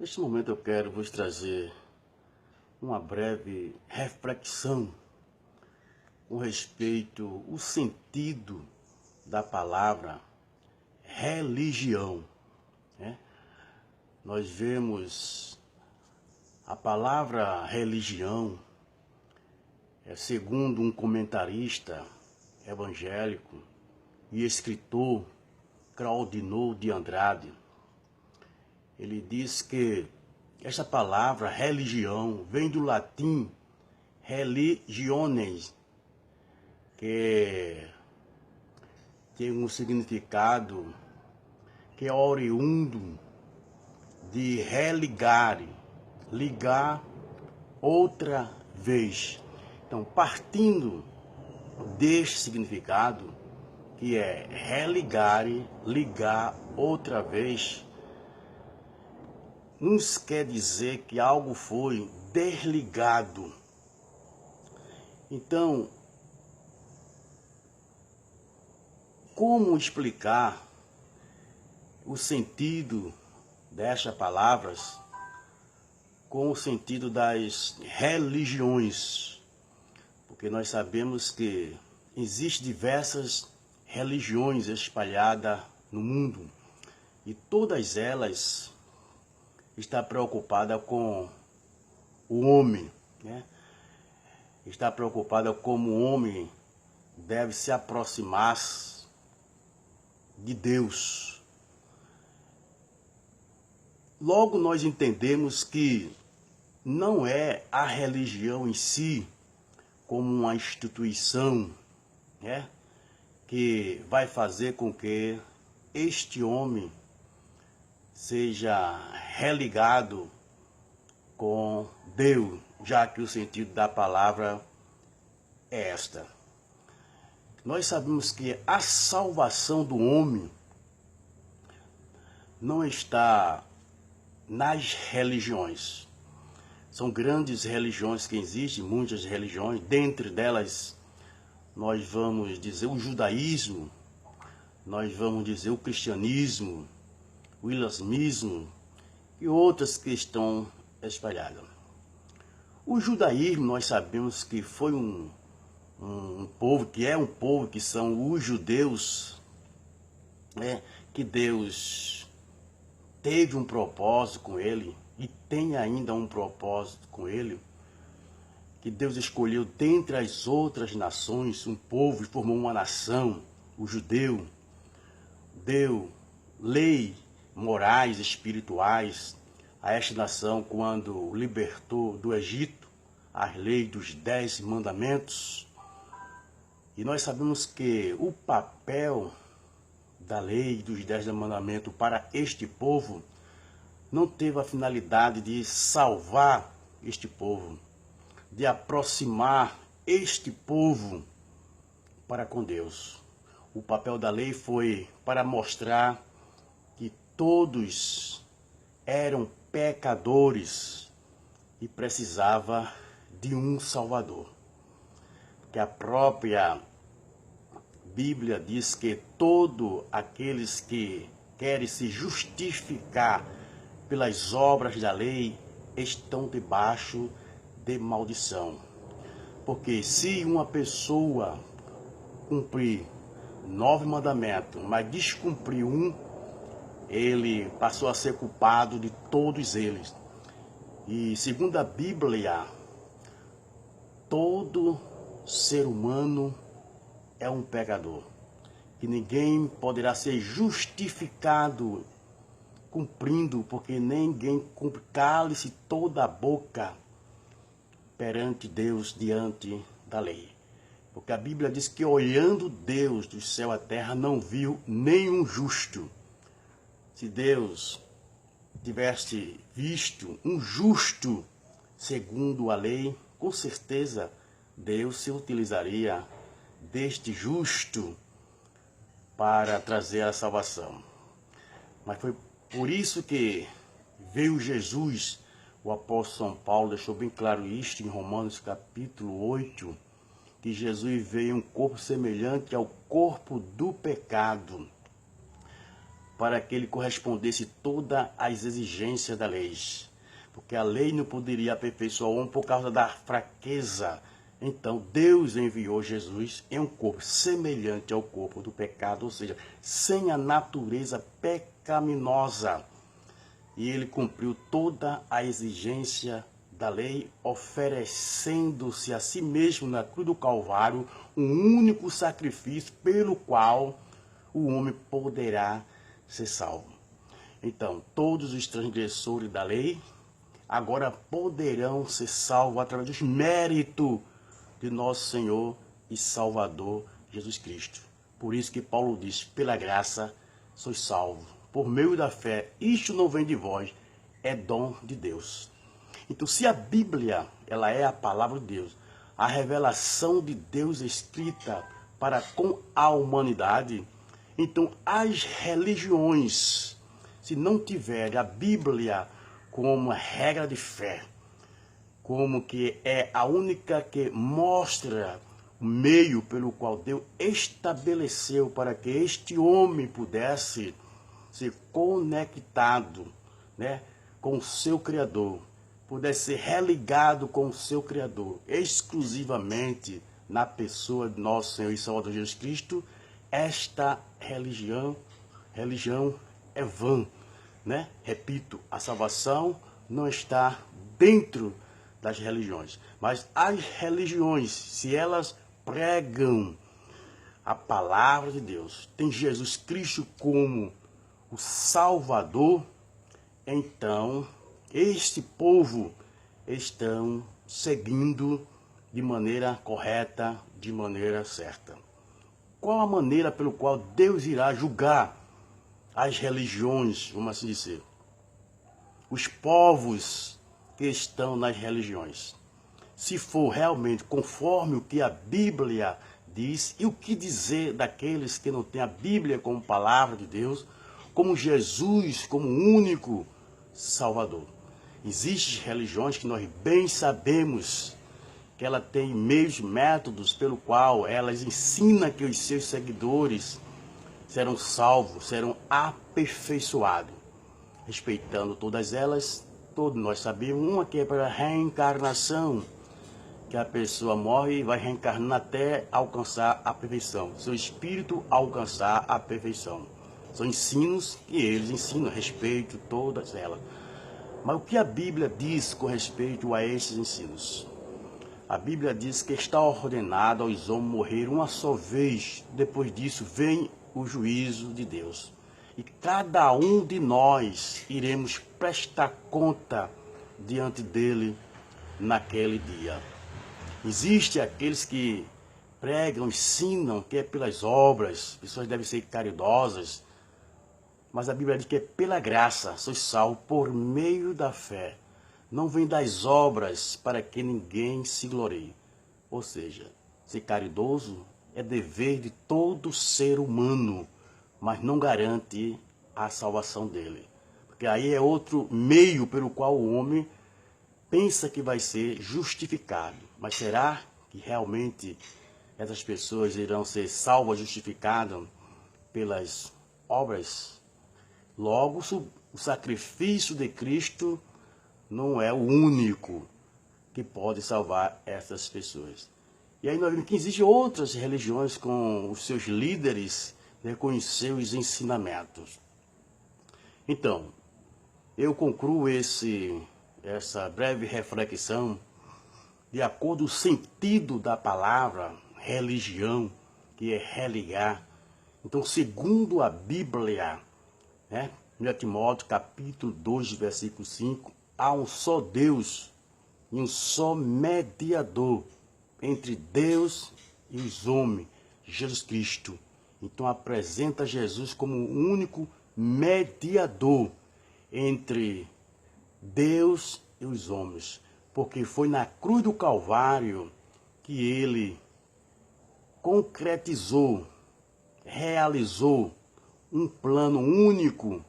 Neste momento eu quero vos trazer uma breve reflexão com respeito ao sentido da palavra religião, né? Nós vemos a palavra religião, segundo um comentarista evangélico e escritor, Claudinor de Andrade. Ele diz que esta palavra religião vem do latim religiones, que tem um significado que é oriundo de religare, ligar outra vez. Então, partindo deste significado, que é religare, ligar outra vez, nos quer dizer que algo foi desligado. Então, como explicar o sentido destas palavras com o sentido das religiões? Porque nós sabemos que existem diversas religiões espalhadas no mundo e todas elas estão preocupadas com o homem, né? Está preocupada como o homem deve se aproximar de Deus. Logo nós entendemos que não é a religião em si como uma instituição, né, que vai fazer com que este homem seja religado com Deus, já que o sentido da palavra é esta. Nós sabemos que a salvação do homem não está nas religiões. São grandes religiões que existem, muitas religiões, dentre delas nós vamos dizer o judaísmo, nós vamos dizer o cristianismo, o islamismo e outras que estão espalhadas. O judaísmo, nós sabemos que foi um povo, que é um povo, que são os judeus, né, que Deus teve um propósito com ele e tem ainda um propósito com ele, que Deus escolheu dentre as outras nações um povo e formou uma nação, o judeu, deu lei, morais, espirituais a esta nação quando libertou do Egito as leis dos 10 mandamentos. E nós sabemos que o papel da lei dos 10 mandamentos para este povo não teve a finalidade de salvar este povo, de aproximar este povo para com Deus. O papel da lei foi para mostrar que todos eram pecadores e precisava de um Salvador. Que a própria Bíblia diz que todos aqueles que querem se justificar pelas obras da lei estão debaixo de maldição. Porque se uma pessoa cumprir 9 mandamentos, mas descumprir um, ele passou a ser culpado de todos eles. E segundo a Bíblia, todo ser humano é um pecador, que ninguém poderá ser justificado cumprindo, porque ninguém cumpre, cale-se toda a boca perante Deus, diante da lei. Porque a Bíblia diz que olhando Deus do céu à terra não viu nenhum justo. Se Deus tivesse visto um justo segundo a lei, com certeza Deus se utilizaria deste justo para trazer a salvação. Mas foi por isso que veio Jesus. O apóstolo São Paulo deixou bem claro isto em Romanos capítulo 8, que Jesus veio em um corpo semelhante ao corpo do pecado, para que ele correspondesse todas as exigências da lei. Porque a lei não poderia aperfeiçoar o homem por causa da fraqueza. Então Deus enviou Jesus em um corpo semelhante ao corpo do pecado, ou seja, sem a natureza pecaminosa. E ele cumpriu toda a exigência da lei, oferecendo-se a si mesmo na cruz do Calvário, um único sacrifício pelo qual o homem poderá ser salvo. Então, todos os transgressores da lei agora poderão ser salvos através dos méritos de nosso Senhor e Salvador Jesus Cristo. Por isso que Paulo diz, pela graça sois salvos, por meio da fé. Isto não vem de vós, é dom de Deus. Então, se a Bíblia ela é a palavra de Deus, a revelação de Deus escrita para com a humanidade, então as religiões, se não tiverem a Bíblia como regra de fé, como que é a única que mostra o meio pelo qual Deus estabeleceu para que este homem pudesse ser conectado, né, com o seu Criador, pudesse ser religado com o seu Criador, exclusivamente na pessoa de nosso Senhor e Salvador Jesus Cristo, esta religião é vã, né? Repito, a salvação não está dentro das religiões, mas as religiões, se elas pregam a palavra de Deus, tem Jesus Cristo como o Salvador, então este povo estão seguindo de maneira correta, de maneira certa. Qual a maneira pelo qual Deus irá julgar as religiões, vamos assim dizer, os povos que estão nas religiões? Se for realmente conforme o que a Bíblia diz, e o que dizer daqueles que não têm a Bíblia como palavra de Deus, como Jesus como único Salvador. Existem religiões que nós bem sabemos que ela tem meios, métodos pelo qual elas ensinam que os seus seguidores serão salvos, serão aperfeiçoados. Respeitando todas elas, todos nós sabemos, uma que é para a reencarnação, que a pessoa morre e vai reencarnar até alcançar a perfeição, seu espírito alcançar a perfeição. São ensinos que eles ensinam, respeito todas elas. Mas o que a Bíblia diz com respeito a esses ensinos? A Bíblia diz que está ordenado aos homens morrer uma só vez, depois disso vem o juízo de Deus. E cada um de nós iremos prestar conta diante dele naquele dia. Existem aqueles que pregam, ensinam que é pelas obras, pessoas devem ser caridosas, mas a Bíblia diz que é pela graça, sois salvos por meio da fé. Não vem das obras para que ninguém se glorie. Ou seja, ser caridoso é dever de todo ser humano, mas não garante a salvação dele. Porque aí é outro meio pelo qual o homem pensa que vai ser justificado. Mas será que realmente essas pessoas irão ser salvas, justificadas pelas obras? Logo, o sacrifício de Cristo não é o único que pode salvar essas pessoas. E aí nós vemos que existem outras religiões com os seus líderes, né, com os seus ensinamentos. Então, eu concluo essa breve reflexão de acordo com o sentido da palavra religião, que é religar. Então, segundo a Bíblia, né, 1 Timóteo capítulo 2, versículo 5, há um só Deus e um só mediador entre Deus e os homens, Jesus Cristo. Então apresenta Jesus como o único mediador entre Deus e os homens, porque foi na cruz do Calvário que ele concretizou, realizou um plano único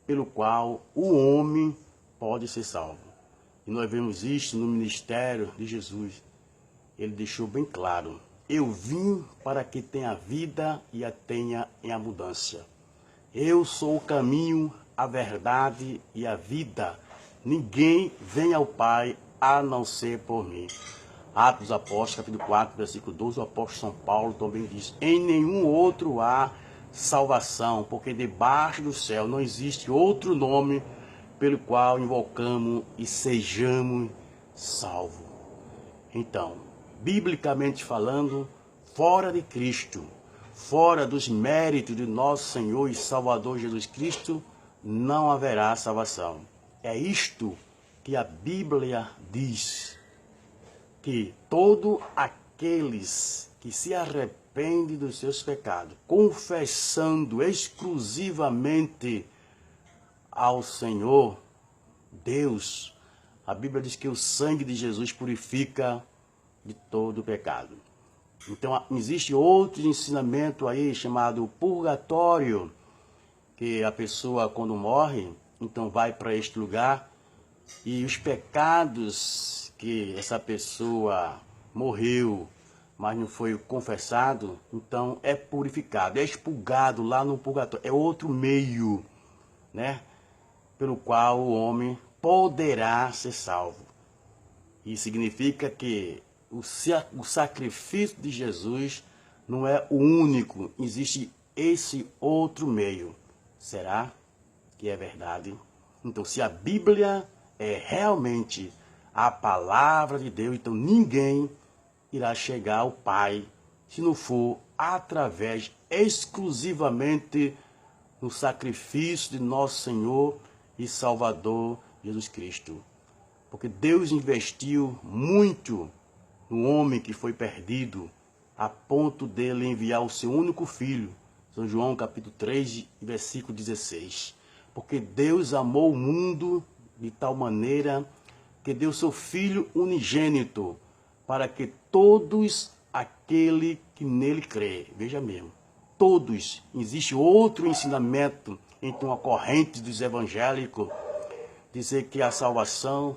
pelo qual o homem pode ser salvo. E nós vemos isso no ministério de Jesus. Ele deixou bem claro: eu vim para que tenha vida e a tenha em abundância. Eu sou o caminho, a verdade e a vida. Ninguém vem ao Pai a não ser por mim. Atos dos Apóstolos, capítulo 4, versículo 12, o apóstolo São Paulo também diz: em nenhum outro há salvação, porque debaixo do céu não existe outro nome pelo qual invocamos e sejamos salvos. Então, biblicamente falando, fora de Cristo, fora dos méritos de nosso Senhor e Salvador Jesus Cristo, não haverá salvação. É isto que a Bíblia diz, que todos aqueles que se arrependem dos seus pecados, confessando exclusivamente ao Senhor Deus, a Bíblia diz que o sangue de Jesus purifica de todo o pecado. Então existe outro ensinamento aí chamado purgatório, que a pessoa quando morre, então vai para este lugar e os pecados que essa pessoa morreu, mas não foi confessado, então é purificado, é expurgado lá no purgatório. É outro meio, né, pelo qual o homem poderá ser salvo. E significa que o sacrifício de Jesus não é o único, existe esse outro meio. Será que é verdade? Então, se a Bíblia é realmente a palavra de Deus, então ninguém irá chegar ao Pai se não for através exclusivamente no sacrifício de nosso Senhor e Salvador Jesus Cristo. Porque Deus investiu muito no homem que foi perdido, a ponto dele enviar o seu único filho. São João capítulo 3, versículo 16. Porque Deus amou o mundo de tal maneira que deu seu Filho unigênito, para que todos aquele que nele crê, veja mesmo, todos, existe outro ensinamento entre uma corrente dos evangélicos, dizer que a salvação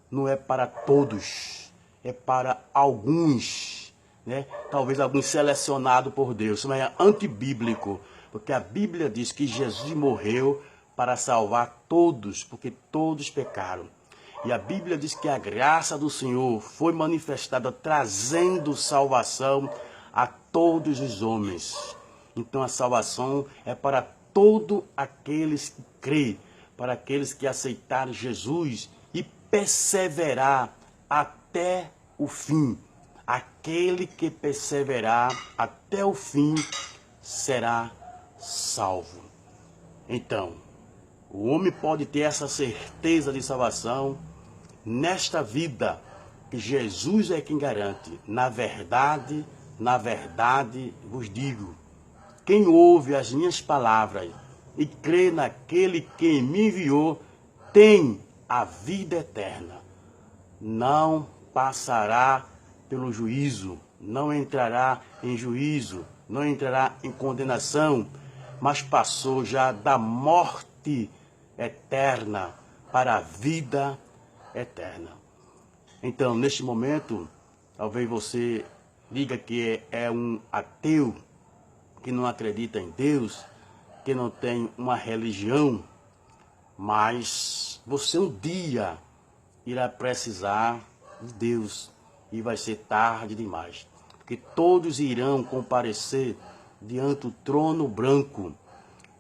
não é para todos, é para alguns, né? Talvez alguns selecionados por Deus, mas é antibíblico, porque a Bíblia diz que Jesus morreu para salvar todos, porque todos pecaram. E a Bíblia diz que a graça do Senhor foi manifestada trazendo salvação a todos os homens. Então a salvação é para todos aqueles que creem, para aqueles que aceitaram Jesus e perseverar até o fim. Aquele que perseverar até o fim será salvo. Então, o homem pode ter essa certeza de salvação nesta vida, que Jesus é quem garante. Na verdade vos digo, quem ouve as minhas palavras e crê naquele que me enviou, tem a vida eterna. Não passará pelo juízo, não entrará em juízo, não entrará em condenação, mas passou já da morte eterna para a vida eterna. Então, neste momento, talvez você diga que é um ateu, que não acredita em Deus, que não tem uma religião, mas você um dia irá precisar de Deus e vai ser tarde demais, porque todos irão comparecer diante do trono branco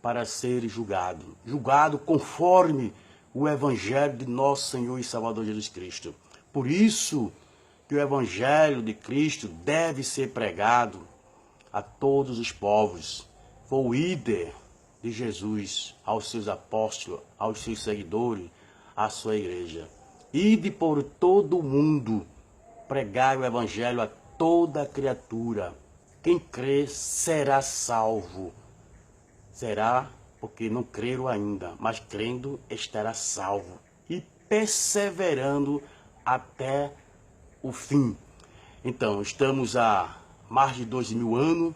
para ser julgado conforme o Evangelho de nosso Senhor e Salvador Jesus Cristo. Por isso que o Evangelho de Cristo deve ser pregado a todos os povos. Foi o líder de Jesus aos seus apóstolos, aos seus seguidores, à sua igreja. Ide por todo o mundo, pregai o Evangelho a toda criatura. Quem crê será salvo. Será porque não creram ainda, mas crendo estará salvo e perseverando até o fim. Então, estamos há mais de 2000 anos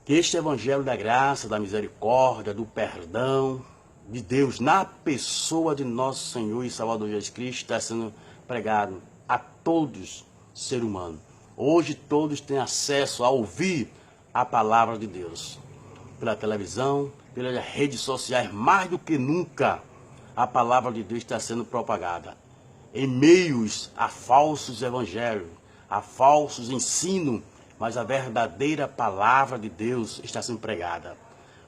que este Evangelho da graça, da misericórdia, do perdão de Deus na pessoa de nosso Senhor e Salvador Jesus Cristo está sendo pregado a todos ser humano. Hoje todos têm acesso a ouvir a palavra de Deus. pela televisão, pelas redes sociais, mais do que nunca, a palavra de Deus está sendo propagada. Em meios a falsos evangelhos, a falsos ensinos, mas a verdadeira palavra de Deus está sendo pregada.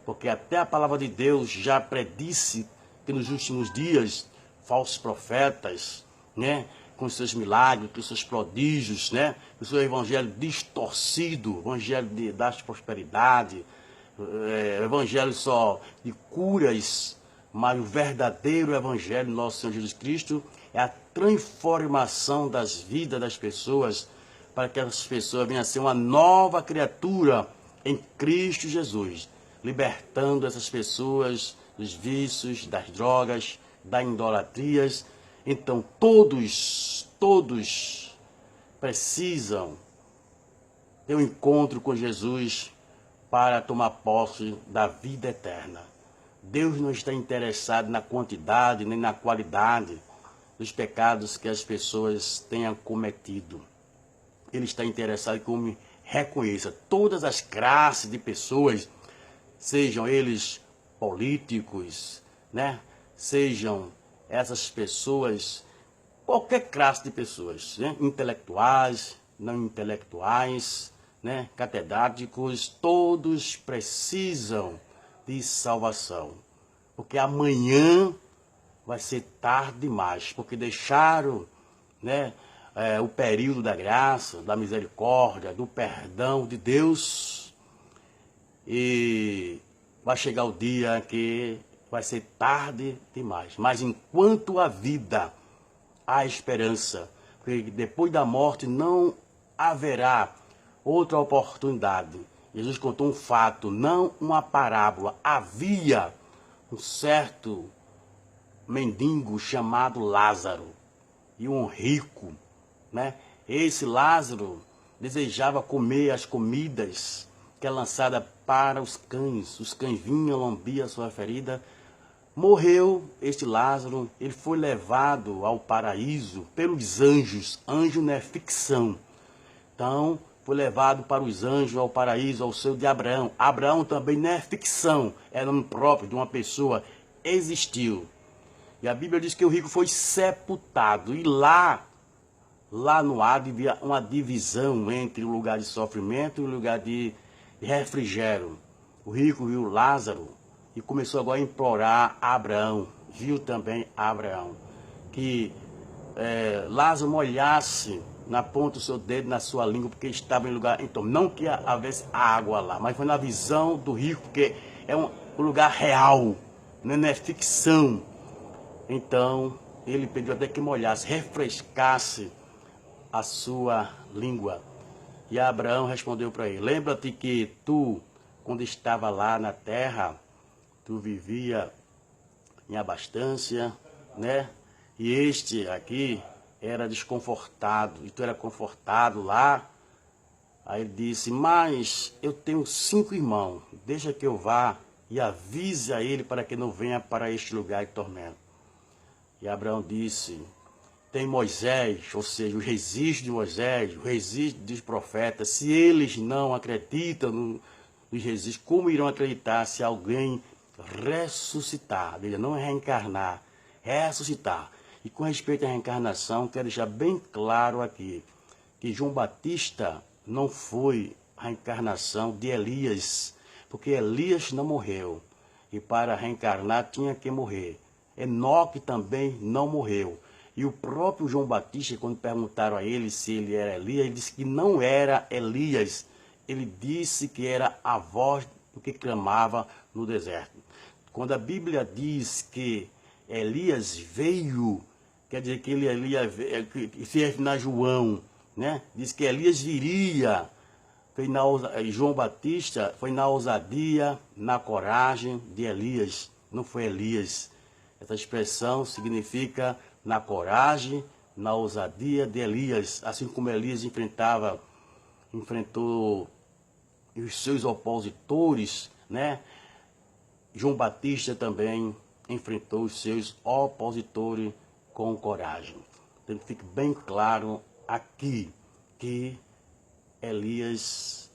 Porque até a palavra de Deus já predisse que nos últimos dias, falsos profetas, né, com seus milagres, com seus prodígios, né, com seu evangelho distorcido, evangelho das prosperidade, evangelho só de curas, mas o verdadeiro evangelho do nosso Senhor Jesus Cristo é a transformação das vidas das pessoas, para que as pessoas venham a ser uma nova criatura em Cristo Jesus, libertando essas pessoas dos vícios, das drogas, das idolatrias. Então todos precisam ter um encontro com Jesus para tomar posse da vida eterna. Deus não está interessado na quantidade nem na qualidade dos pecados que as pessoas tenham cometido. Ele está interessado em que o homem reconheça todas as classes de pessoas, sejam eles políticos, né? Sejam essas pessoas, qualquer classe de pessoas, né? Intelectuais, não intelectuais, né? Catedráticos, todos precisam de salvação, porque amanhã vai ser tarde demais, porque deixaram, né, o período da graça, da misericórdia, do perdão de Deus, e vai chegar o dia que vai ser tarde demais. Mas enquanto há vida, há esperança, porque depois da morte não haverá outra oportunidade. Jesus contou um fato, não uma parábola. Havia um certo mendigo chamado Lázaro e um rico, né? Esse Lázaro desejava comer as comidas que é lançada para os cães. Os cães vinham, lambiam a sua ferida. Morreu este Lázaro, ele foi levado ao paraíso pelos anjos. Anjo não é ficção. Então, foi levado para os anjos, ao paraíso, ao seio de Abraão. Abraão também não é ficção, é nome próprio de uma pessoa, existiu. E a Bíblia diz que o rico foi sepultado. E lá no ar havia uma divisão entre o lugar de sofrimento e o lugar de refrigério. O rico viu Lázaro e começou agora a implorar a Abraão. Viu também a Abraão que Lázaro molhasse na ponta do seu dedo, na sua língua, porque estava em lugar. Então, não que houvesse água lá, mas foi na visão do rico, porque é um lugar real, não é ficção. Então, ele pediu até que molhasse, refrescasse a sua língua. E Abraão respondeu para ele: lembra-te que tu, quando estava lá na terra, tu vivia em abastança, né? E este aqui era desconfortado, e tu era confortado lá. Aí ele disse: mas eu tenho 5 irmãos, deixa que eu vá e avise a ele para que não venha para este lugar de tormento. E Abraão disse: tem Moisés, ou seja, o registro de Moisés, o registro dos profetas. Se eles não acreditam nos registros, como irão acreditar se alguém ressuscitar? Ele não é reencarnar, ressuscitar. E com respeito à reencarnação, quero deixar bem claro aqui que João Batista não foi a reencarnação de Elias, porque Elias não morreu, e para reencarnar tinha que morrer. Enoque também não morreu. E o próprio João Batista, quando perguntaram a ele se ele era Elias, ele disse que não era Elias. Ele disse que era a voz do que clamava no deserto. Quando a Bíblia diz que Elias veio, quer dizer que Elias veio, se refere a João, né? Diz que Elias viria. João Batista foi na ousadia, na coragem de Elias, não foi Elias. Essa expressão significa na coragem, na ousadia de Elias, assim como Elias enfrentou os seus opositores, né? João Batista também enfrentou os seus opositores com coragem. Então fique bem claro aqui que Elias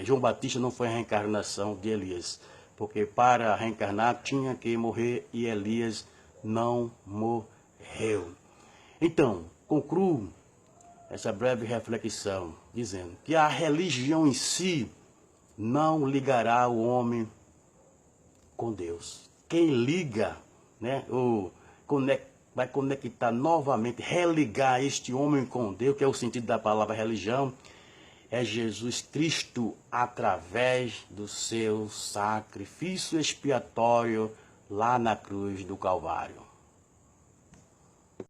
João Batista não foi a reencarnação de Elias, porque para reencarnar tinha que morrer e Elias não morreu. Então, concluo essa breve reflexão dizendo que a religião em si não ligará o homem com Deus. Quem liga, né, vai conectar novamente, religar este homem com Deus, que é o sentido da palavra religião, é Jesus Cristo através do seu sacrifício expiatório lá na cruz do Calvário.